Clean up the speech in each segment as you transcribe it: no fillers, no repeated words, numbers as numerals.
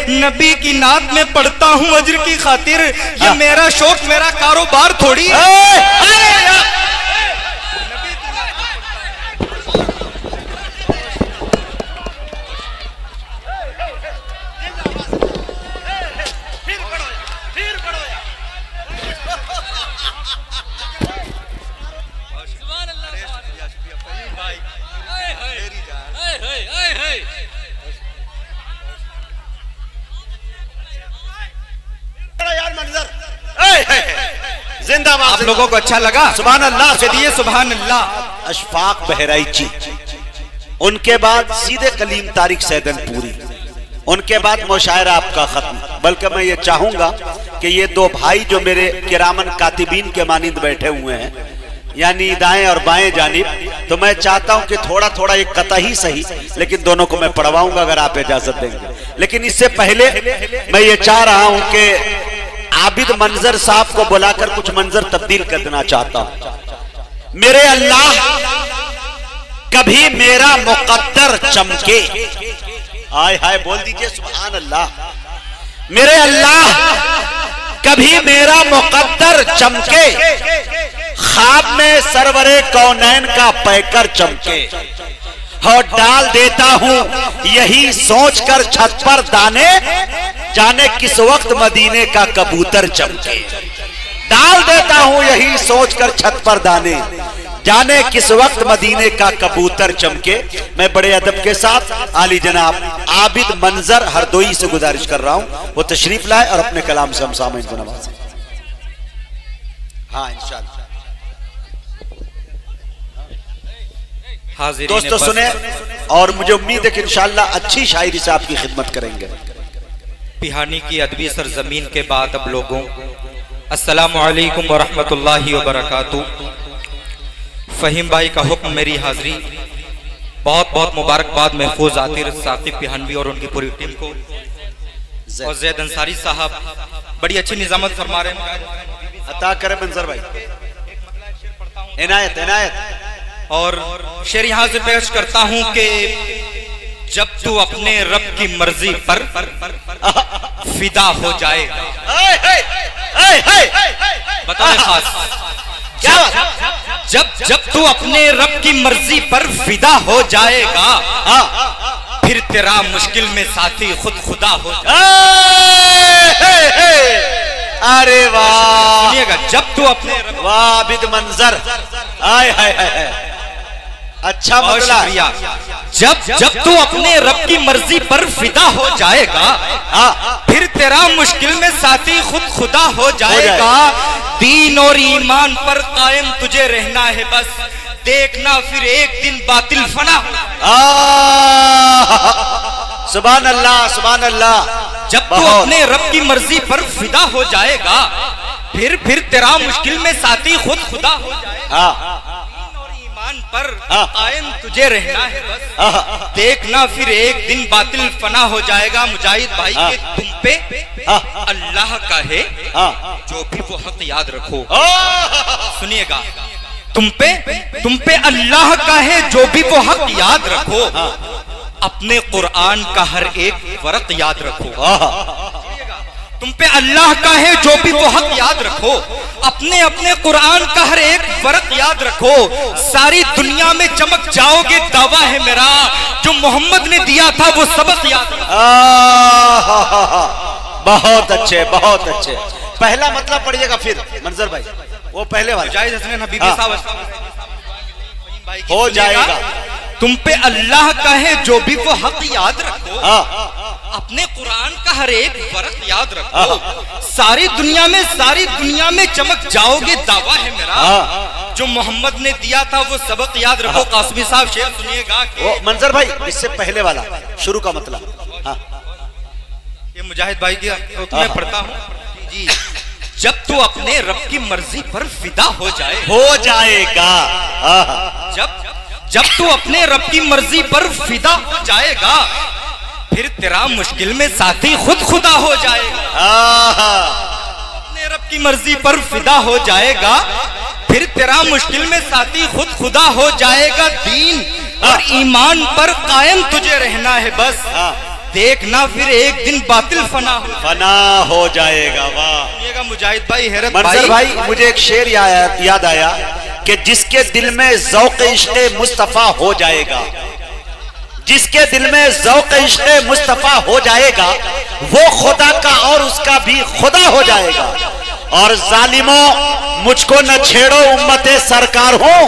नबी की नात में पढ़ता हूँ अजर की खातिर। ये मेरा शौक मेरा कारोबार थोड़ी है। जिंदाबाद। आप लोगों को अच्छा लगा? सुभान अल्लाह से दिए सुभान अल्लाह। अशफाक बहराइची, उनके बाद सीधे कलीम तारिक सैदनपुरी, उनके बाद मुशायरा आपका खत्म। बल्कि मैं ये चाहूंगा कि ये दो भाई जो मेरे किरामन कातिबीन के मानिंद बैठे हुए हैं, यानी दाएं और बाएं जानिब, तो मैं चाहता हूं कि थोड़ा थोड़ा एक कतई सही, लेकिन दोनों को मैं पढ़वाऊंगा अगर आप इजाजत देंगे। लेकिन इससे पहले मैं ये चाह रहा हूं कि आबिद मंजर साहब को बुलाकर कुछ मंजर तब्दील कर देना चाहता हूं। मेरे अल्लाह कभी मेरा मुकद्दर चमके, हाय हाय बोल दीजिए सुभान अल्लाह। मेरे अल्लाह कभी मेरा मुकद्दर चमके, ख्वाब में सरवरे कौनैन का पैकर चमके, और डाल देता हूं यही सोचकर छत पर दाने, जाने किस वक्त मदीने का कबूतर चमके। डाल देता हूं यही सोचकर छत पर दाने, जाने किस वक्त मदीने का कबूतर चमके। मैं बड़े अदब के साथ आली जनाब आबिद मंजर हरदोई से गुजारिश कर रहा हूं वो तशरीफ लाए और अपने कलाम से हम सामईन को नवाजें। हाँ इंशाअल्लाह। दोस्तों सुने, और मुझे उम्मीद है कि इंशाअल्लाह अच्छी शायरी से आपकी खिदमत करेंगे। पिहानी की अदबी सरजमीन के बाद अब लोगों, अस्सलामु अलैकुम व रहमतुल्लाहि व बरकातुहू। फहीम भाई का हुक्म, मेरी हाजिरी। बहुत बहुत मुबारकबाद महफूज आतिर साकिब पिहानवी और उनकी पूरी टीम को, और जैद अंसारी साहब बड़ी अच्छी निजामत फरमा रहे हैं। अता करे मंजर भाई, इनायत इनायत। और शेर यहां से पेश करता हूं कि जब तू अपने रब की मर्जी पर फिदा हो जाएगा। बताओ खास क्या बात? जब तू अपने रब की मर्जी पर फिदा हो जाएगा, फिर तेरा मुश्किल में साथी खुद खुदा हो जाएगा। अरे वाह, सुनिएगा, जब तू अपने रब, वाह आबिद मंजर, हाय हाय हाय, अच्छा शुक्रिया। जब तू अपने रब की मर्जी पर फिदा हो जाएगा, फिर तेरा मुश्किल में साथी खुद खुदा हो जाएगा। दीन और ईमान पर कायम तुझे रहना है बस, देखना फिर एक दिन बातिल फना। सुभान अल्लाह सुभान अल्लाह। जब तू अपने रब की मर्जी पर फिदा हो जाएगा, फिर तेरा मुश्किल में साथी खुद खुदा हो जाएगा। पर कायम तुझे रहना है बस, देखना फिर एक दिन बातिल फना हो जाएगा। मुजाहिद भाई के तुम पे अल्लाह का है जो भी वो हक याद रखो। सुनिएगा, तुम पे अल्लाह का है जो भी वो हक याद रखो, अपने कुरान का हर एक वर्क याद रखो। तुम पे अल्लाह का है जो भी वो हक याद रखो, अपने अपने कुरान का हर एक वर्क याद रखो। सारी दुनिया में चमक जाओगे, दावा है मेरा, जो मोहम्मद ने दिया था वो सबक याद रखो। बहुत अच्छे बहुत अच्छे। पहला मतलब पढ़िएगा फिर मंजर भाई, वो पहले वाला जायज हसन हबीबी साहब हो जाएगा। तुम पे अल्लाह का है जो भी वो हक याद रखो, अपने कुरान का हर एक वर्क याद रखो। सारी दुनिया में चमक जाओगे, दावा है मेरा, जो मोहम्मद ने दिया था वो सबक याद रखो। कासमी साहब शेर सुनिएगा। मंजर भाई इससे पहले वाला शुरू का मतलब, ये मुजाहिद भाई की मैं पढ़ता हूँ जी। जब तू अपने रब की मर्जी पर फिदा हो जाएगा, जब तू अपने रब की मर्जी पर फिदा हो जाएगा, फिर तेरा मुश्किल में साथी खुद खुदा हो जाएगा। अपने रब की मर्जी पर फिदा हो जाएगा, फिर तेरा मुश्किल में साथी खुद खुदा हो जाएगा। दीन और ईमान पर कायम तुझे रहना है बस, देखना फिर एक दिन बातिल फना हो जाएगा। वाह मुजाहिद भाई, हैरत मंजर भाई, मुझे एक शेर याद आया कि जिसके दिल में ज़ौक़ इश्क़े मुस्तफ़ा हो जाएगा, जिसके दिल में ज़ौक़ इश्क़े मुस्तफ़ा हो जाएगा, वो खुदा का और उसका भी खुदा हो जाएगा। और जालिमों मुझको न छेड़ो, उम्मते सरकार हूं,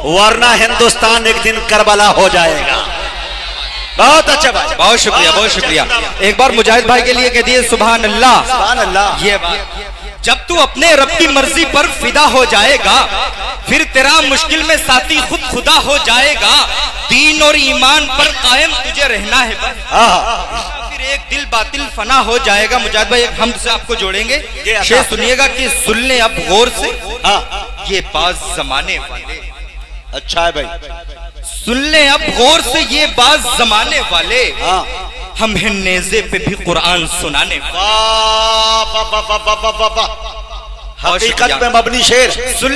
वरना हिंदुस्तान एक दिन करबला हो जाएगा। बहुत अच्छा भाई, बहुत शुक्रिया, बहुत शुक्रिया। एक बार मुजाहिद भाई के लिए कह दिए सुभान अल्लाह, सुभान अल्लाह। ये बात, जब तू अपने रब की मर्जी पर फिदा हो जाएगा, फिर तेरा मुश्किल में साथी खुद खुदा हो जाएगा। दीन और ईमान पर कायम तुझे रहना है बस, फिर एक दिल बातिल फना हो जाएगा। मुजाहिद भाई, एक हमद से आपको जोड़ेंगे, शेर सुनिएगा कि सुन ले अब गौर से ये बात जमाने वाले। अच्छा है भाई, सुन ले अब गौर से ये बात जमाने वाले, हम हैं नेज़े पे भी कुरान सुनाने वाले। हकीकत में मबनी शेर। सुन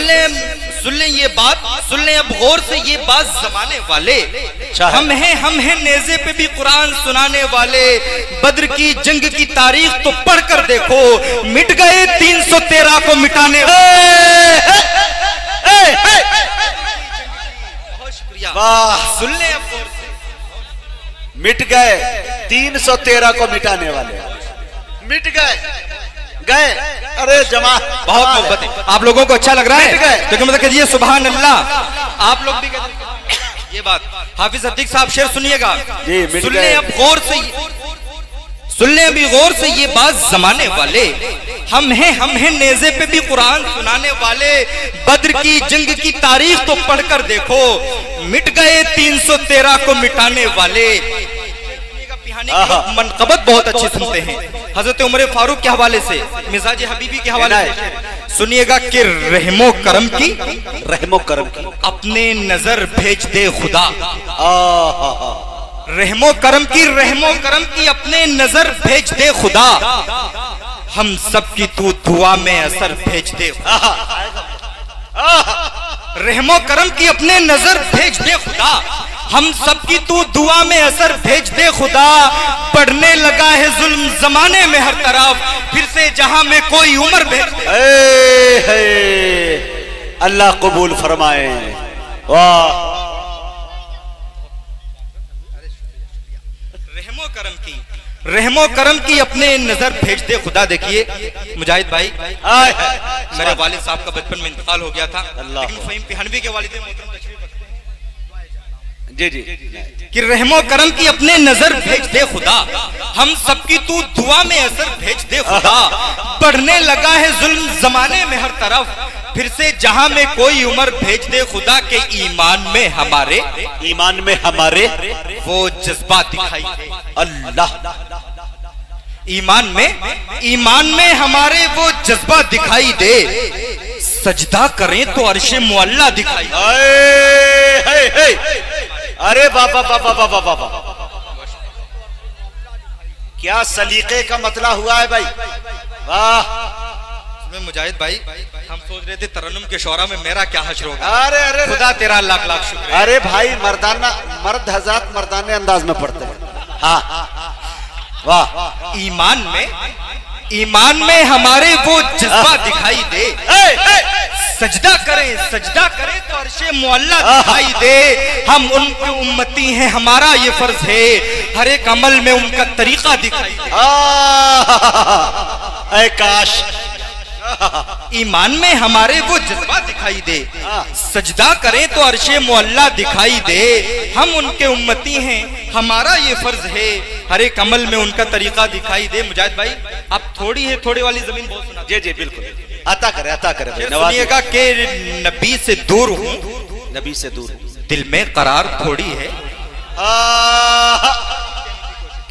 ले ये बात, सुन ले अब गौर से ये बात जमाने वाले, हम हैं नेज़े पे भी कुरान सुनाने वाले। बद्र की जंग की तारीख तो पढ़ कर देखो, मिट गए 313 को मिटाने वाह, सुन ले अब गौर से, मिट गए 313 को मिटाने वाले, मिट गए। अरे जमा, बहुत मोहब्बत है। आप लोगों को अच्छा लग रहा है तो मतलब कहिए सुभान अल्लाह। आप लोग भी कहते ये बात। हाफिज अतीक साहब शेर सुनिएगा, सुन ले अब गौर से, सुन ले अभी गौर से ये बात जमाने वाले, हम हैं नेज़े पे भी कुरान सुनाने वाले। बद्र की जंग की तारीख तो पढ़कर देखो, मिट गए 313 को मिटाने वाले। मनकबत बहुत अच्छी सुनते हैं हजरत उमर फारूक के हवाले से, मिजाज हबीबी के हवाले से सुनिएगा कि रहमो करम की अपने नजर भेज दे खुदा। रहमो करम की अपने नजर भेज दे खुदा, हम सब की तू दुआ में असर भेज दे। रहमो करम की अपने नजर भेज दे खुदा, हम सबकी तू दुआ में असर भेज दे खुदा। बढ़ने लगा है जुल्म जमाने में हर तरफ, फिर से जहां में कोई उम्र भेज दे। अल्लाह कबूल फरमाए। वाह, रहमो करम की अपने नजर भेज दे खुदा। देखिए मुजाहिद भाई, मेरे वालिद साहब का बचपन में इंतकाल हो गया था, लेकिन फहीम पिहानवी के वालिद जी कि रहमो करम की अपने नजर भेज दे खुदा, हम सबकी तू दुआ में असर भेज दे खुदा। बढ़ने लगा है जुल्म जमाने में हर तरफ, फिर से जहां में कोई उम्र भेज दे खुदा के ईमान में हमारे वो जज्बा दिखाई दे। अल्लाह, ईमान में हमारे वो जज्बा दिखाई दे। सजदा करें तो अर्शे मुअल्ला दिखाई दे। अरे बाबा बाबा बाबा बाबा, क्या सलीके का मतला हुआ है भाई। वाह मुजाहिद भाई, हम सोच रहे थे तरन्नुम के शौरा में मेरा क्या हश्र होगा। अरे खुदा तेरा लाख लाख शुक्र। अरे भाई, मर्द हज़ात मर्दाने अंदाज में पढ़ते हैं। हाँ वाह, ईमान में हमारे वो जज्बा दिखाई दे। सजदा करें तो अर्शे मुअल्ला दिखाई दे। हम उनकी उम्मती हैं, हमारा ये फर्ज है, हर एक अमल में उनका तरीका दिखाई दे। काश ईमान में हमारे वो जज्बा दिखाई दे। सजदा करें तो अर्शे मुअल्ला दिखाई दे। हम उनके उम्मती हैं, हमारा ये फर्ज है, हर एक अमल में उनका तरीका दिखाई दे। मुजाहिद भाई, आप थोड़ी वाली जमीन बहुत सुना। जी बिल्कुल, अता करे सुनिएगा कि नबी से दूर हूँ, दिल में करार थोड़ी है।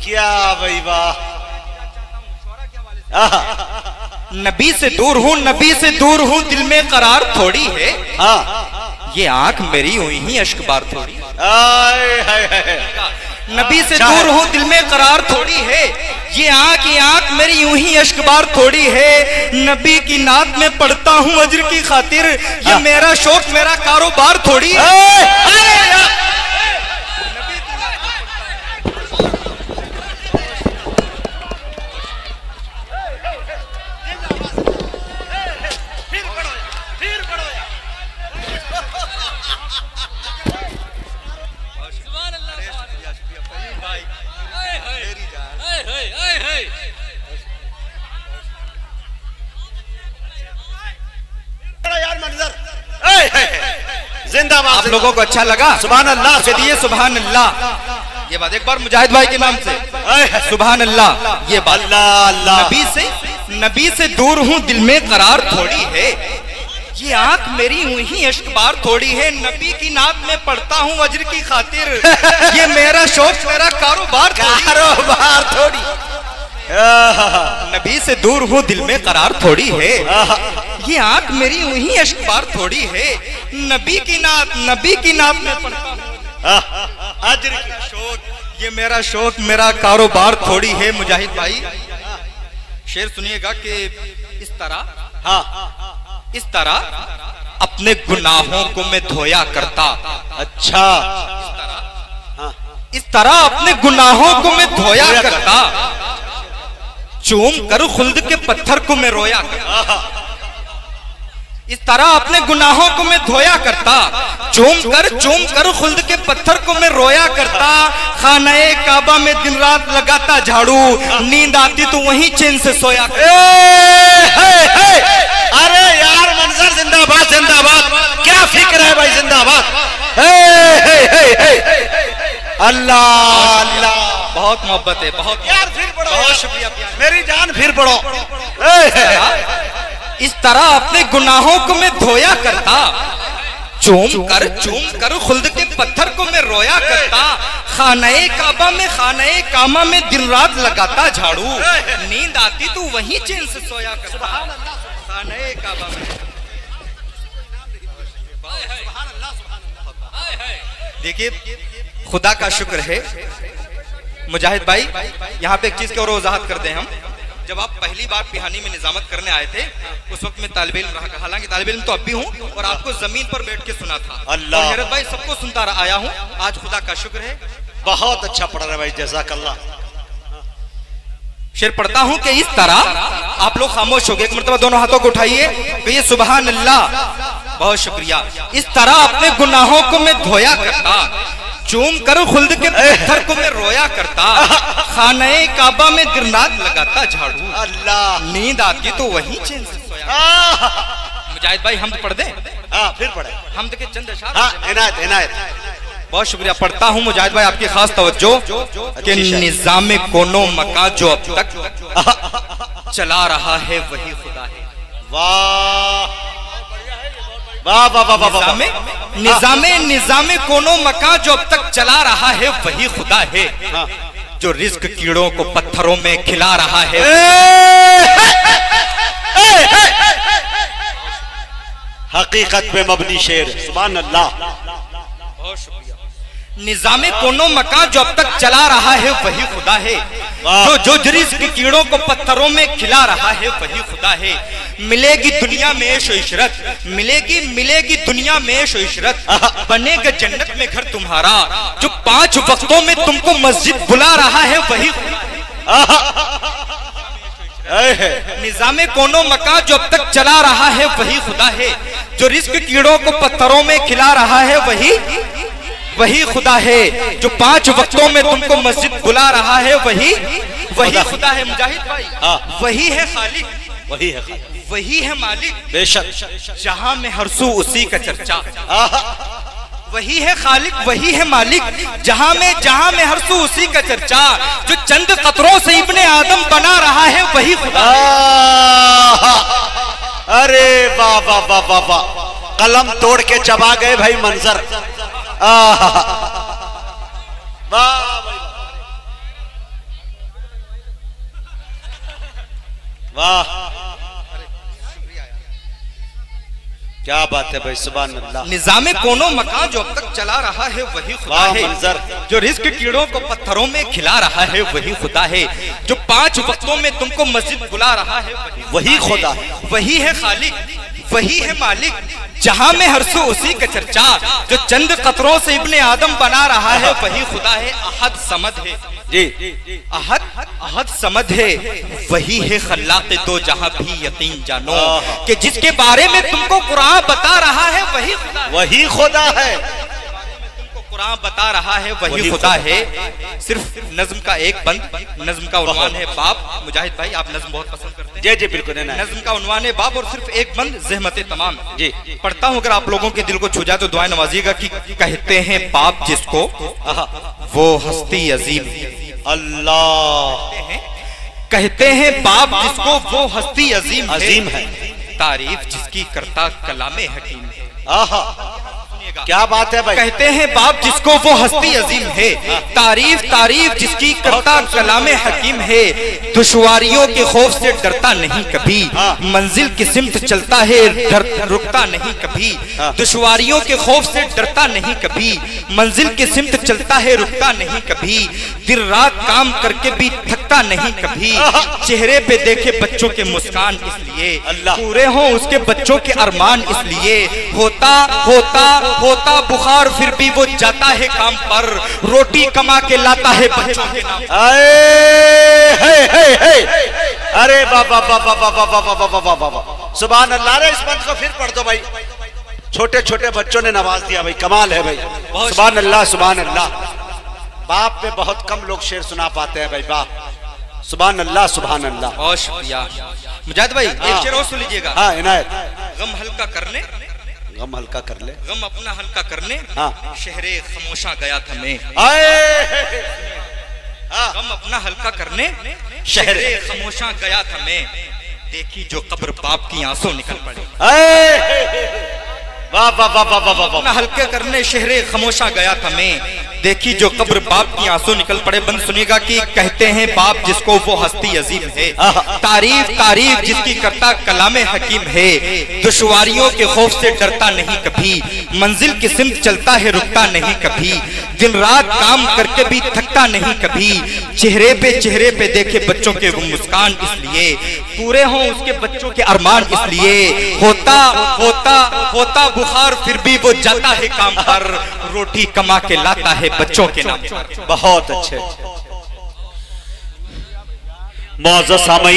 क्या भाई वाह। नबी से दूर हूँ, दिल में करार थोड़ी है। ये आंख मेरी हुई ही अश्कबार थोड़ी। नबी से दूर हूँ, दिल में करार थोड़ी है। ये आंख मेरी यूं ही अश्कबार थोड़ी है। नबी की नात में पढ़ता हूँ अजर की खातिर, ये मेरा शौक मेरा कारोबार थोड़ी है। जिंदाबाद। आप लोगों को अच्छा लगा? सुभान अल्लाह, दिए सुभान अल्लाह। ये बात एक बार मुजाहिद भाई के नाम से सुभान अल्लाह। ये बात अल्लाह अल्लाह। नबी से दूर हूँ दिल में करार थोड़ी है, ये आंख मेरी यूं ही अश्कबार थोड़ी है, नबी की नात में पढ़ता हूँ वज्र की खातिर, ये मेरा शौक मेरा कारोबार थोड़ी। नबी से दूर हूँ दिल में करार थोड़ी है, ये आंख मेरी यूं ही अश्कबार थोड़ी है, नबी की नात में पढ़ता हूँ अज्र की शौक, ये मेरा शौक मेरा कारोबार थोड़ी है। मुजाहिद भाई शेर सुनिएगा कि इस तरह अपने गुनाहों को मैं धोया करता। अच्छा, इस तरह अपने गुनाहों को मैं धोया करता, चूम कर खुल्द के पत्थर को मैं रोया करता। इस तरह अपने गुनाहों को मैं धोया करता, चूम कर खुल्द के पत्थर को मैं रोया करता, खाने काबा में दिन रात लगाता झाड़ू, नींद आती तो वहीं चैन से सोया करता। अरे यार मंजर जिंदाबाद जिंदाबाद, क्या फिक्र है भाई, जिंदाबाद। अल्लाह अल्लाह, बहुत मोहब्बत है, बहुत यार फिर पढ़ो, बहुत शुक्रिया मेरी जान, फिर पढ़ो। इस तरह अपने गुनाहों को मैं धोया करता, चूम कर खुल्द के पत्थर को मैं रोया करता, खाने काबा में दिन रात लगाता झाड़ू, नींद आती तो वहीं चैन से सोया करता। खाने काबा में देखिए खुदा का शुक्र है मुजाहिद भाई, यहाँ पे एक चीज की और वजाहत कर दें हम। जब आप पहली बार पिहानी में निजामत करने आए थे उस वक्त मैं तालिब इल्म रहा, हालांकि तालिब इल्म तो अब भी हूँ, और आपको जमीन पर बैठ के सुना था। अल्लाह, और हैरत भाई सबको सुनता आया हूँ, आज खुदा का शुक्र है बहुत अच्छा पढ़ रहे भाई, जज़ाकल्लाह। शेर पढ़ता हूँ कि इस तरह आप लोग खामोश हो गए, एक मरतबा दोनों हाथों को उठाइए, कहिए सुभान अल्लाह। बहुत शुक्रिया। इस तरह अपने गुनाहों को मैं धोया करता, चूम कर खुल्द के पत्थर को मैं रोया करता, खाने काबा में दिन रात लगाता झाड़ू, अल्लाह, नींद आती तो वहीं चैन से सोया। मुजाहिद भाई हम तो पढ़ दें? फिर पढ़े, हम के चंद अशआर। इनायत। बहुत शुक्रिया। पढ़ता हूँ मुजाहिद भाई, आपकी खास तवज्जो कि निजाम कोनो मका जो अब तक चला रहा है वही खुदा है। वाह वाह वाह वाह वाह। निजामे कोनो मका जो अब तक चला रहा है वही खुदा है, जो रिस्क कीड़ों को पत्थरों में खिला रहा है। हकीकत पे मबनी शेर, सुभान अल्लाह। बहुत शुक्रिया। निजामे कोनो मका जो अब तक चला रहा है वही खुदा है, जो रिस्क कीड़ों को पत्थरों में खिला रहा है वही खुदा है। मिलेगी दुनिया में ऐशो इशरत, मिलेगी दुनिया में ऐशो इशरत, बनेगा जन्नत में घर तुम्हारा, जो 5 वक्तों में तुमको मस्जिद बुला रहा है वही। निजामे कोनो मका जो अब तक चला रहा है वही खुदा है, जो रिस्क कीड़ों को पत्थरों में खिला रहा है वही खुदा है, जो 5 वक्तों में तुमको मस्जिद बुला रहा है वही खुदा है। मुजाहिद भाई वही है खालिक, वही है मालिक, बेशक जहां में हरसू उसी का चर्चा। वही है खालिक, वही है मालिक, जहां में हरसू उसी का चर्चा, जो चंद कतरों से इब्ने आदम बना रहा है वही खुदा। अरे वाह वाह वाह वाह वाह, कलम तोड़ के चबा गए भाई मंजर। वाह, क्या बात है भाई, सुभान अल्लाह। निजामे कोनो मकान जो अब तक चला रहा है वही खुदा है, जो रिस्क कीड़ों को पत्थरों में खिला रहा है वही खुदा है, जो 5 वक्तों में तुमको मस्जिद बुला रहा है वही खुदा है। वही है खालिक, वही है मालिक, जहां में हरसू उसी का चर्चा, जो चंद कतरों से इब्ने आदम बना रहा है वही खुदा है। अहद समद है जी, अहद समद है, वही है खल्लाक़ दो जहां भी यकीन जानो, कि जिसके बारे में तुमको कुरान बता रहा है वही खुदा है। वही खुदा है। कुरान बता रहा है वही खुदा है। सिर्फ नज्म का एक बंद, नज्म का उन्वान है बाप। मुजाहिद भाई आप नज्म बहुत पसंद करते हैं। जी जी बिल्कुल। नज्म का उन्वान है बाप और सिर्फ एक बंद ज़हमत तमाम। जी पढ़ता हूँ, अगर आप लोगों के दिल को छू जाए तो दुआएं नवाजिएगा कि कहते हैं बाप जिसको वो हस्ती अजीम। अल्लाह। कहते हैं बाप जिसको वो हस्ती अजीम है, तारीफ जिसकी करता कलामे हकीम है। आहा क्या बात है भाई। कहते हैं बाप जिसको वो हस्ती अजीम है, तारीफ जिसकी करता कलामे हकीम है। दुश्वारियों के खौफ से डरता नहीं कभी, मंजिल की सिमत चलता है रुकता नहीं कभी। दुश्वारियों के खौफ से डरता नहीं कभी, मंजिल की सिमत चलता है रुकता नहीं कभी। दिन रात काम करके भी थकता नहीं कभी, चेहरे पे देखे बच्चों के मुस्कान इसलिए, पूरे हों उसके बच्चों के अरमान इसलिए। होता बुखार फिर भी वो जाता है काम पर, रोटी कमा के लाता है बच्चों के नाम। अरे बाबा बाबा बाबा बाबा बाबा बाबा सुभान अल्लाह। रे इस बंद को फिर पढ़ दो भाई। छोटे छोटे बच्चों ने नवाज दिया भाई, कमाल है भाई। सुभान अल्लाह सुभान अल्लाह। बाप पे बहुत कम लोग शेर सुना पाते हैं भाई। बाप सुभान अल्लाह सुभान अल्लाह। बहुत शुक्रिया मुजाहिद भाई। एक शेर और सुन लीजिएगा। हाँ इनायत। गम हल्का कर ले, गम हल्का कर ले, गम अपना हल्का करने। हाँ। शहरे खामोशा गया था मैं। गम अपना हल्का करने शहरे खामोशा गया था मैं, देखी जो कब्र बाप की आंसू निकल पड़े। वाह वाह वाह वाह वाह वाह। हल्के करने शहरे खामोशा गया था मैं, देखी जो कब्र बाप की आंसू निकल पड़े। बंद सुनिएगा कि कहते हैं बाप जिसको वो हस्ती अजीम है, तारीफ जिसकी करता कलामे हकीम है। दुश्वारियों के खौफ से डरता नहीं कभी, मंजिल की सिमत चलता है रुकता नहीं कभी। दिन रात काम करके भी थकता नहीं कभी, चेहरे पे देखे बच्चों के वो मुस्कान इसलिए, पूरे हों उसके बच्चों के अरमान इसलिए। होता बुखार फिर भी वो जाता है काम पर, रोटी कमा के लाता है बच्चों के नाम। बहुत अच्छे। मौजूद सामई